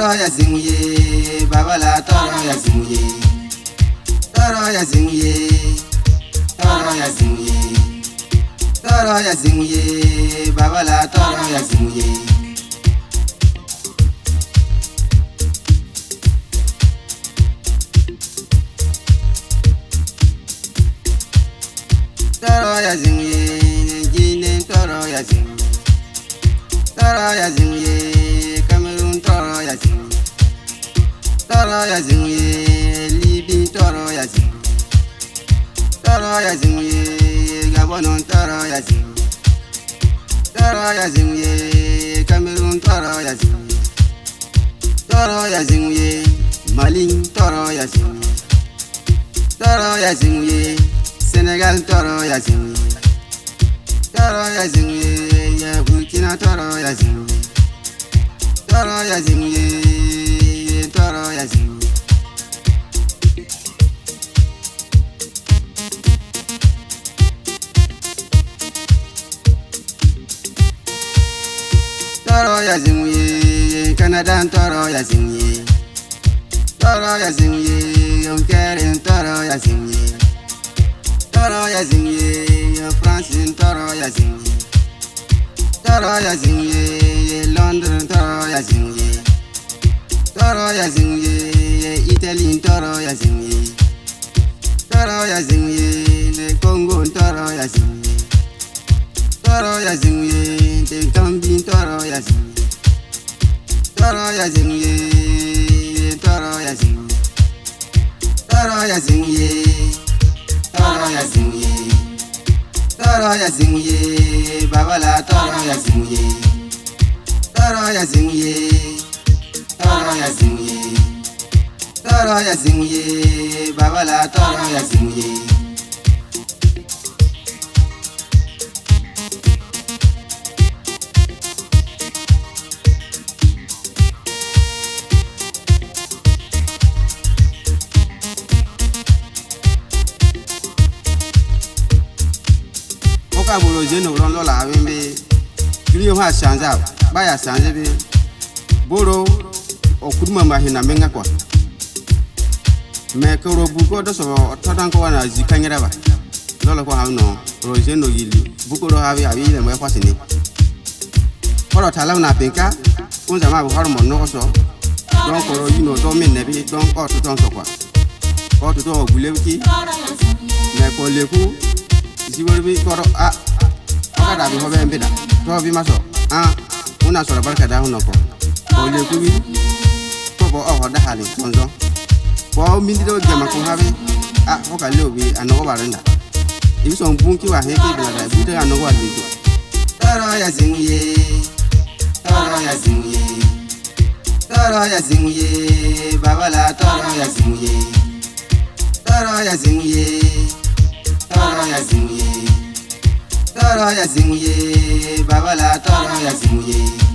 Toro ya zinguye, baba la toro ya zinguye. Toro ya zinguye, toro ya zinguye. Toro ya zinguye, baba la toro ya zinguye. Toro ya zinguye, Guinea toro ya zinguye. Toro ya zinguye, Cameroon toro ya zinguye. Toro ya zinguye, Libye toro ya zinguye. Toro ya zinguye, Gabon toro ya zinguye. Toro ya zinguye, Cameroon toro ya zinguye. Toro ya zinguye, Mali toro ya zinguye. Toro ya zinguye, Senegal toro ya zinguye. Toro ya zinguye, Burkina toro ya zinguye. Toro ya zinguye, toro ya zinguye. Toro ya zinguye, Canada toro ya zinguye. Toro ya zinguye, Ontario toro ya zinguye. Toro ya zinguye, France toro ya zinguye. Toro ya zinguye, Londres toro ya zinguye. Toro ya zinguye, Italie toro ya zinguye. Toro ya zinguye, Congo toro ya zinguye. Toro ya zinguye, Gambie toro ya zinguye. Toro ya zinguye, toro ya zinguye. Toro ya zinguye, toro ya zinguye. Toro ya zinguye, baba la toro ya zinguye. Toro ya zinguye, toro ya zinguye. Toro ya zinguye, baba la toro ya zinguye. Oka bolo jeno ron lola wimbe. Grio ha shanja, baya shanje be. Boro okuduma mahina menga kwa. Me koro buko do so todan ko wana zikanyera ba. Lola ko hawno ro jeno yili. Buko do hawi abi le mo kwasini. Oro tala na penka, unza ma bu hormon no so. Don koro yino do min nebi don ko to ton so kwa. Ko to do gulewki. Me ko leku. Isiwori koro a kada bi hobe mbida to bi maso una sora barka da hono ko o le kuwi to bo o hoda hali tonzo bo mindi do jama ko habe o ka le obi anogo baranda ibi so mbunki wa heke bila da bi de anogo ali to toro ya zinguye toro ya zinguye toro ya zinguye baba la toro ya zinguye toro ya zinguye toro ya zinguye. Toro ya zinguye, baba la toro ya zinguye.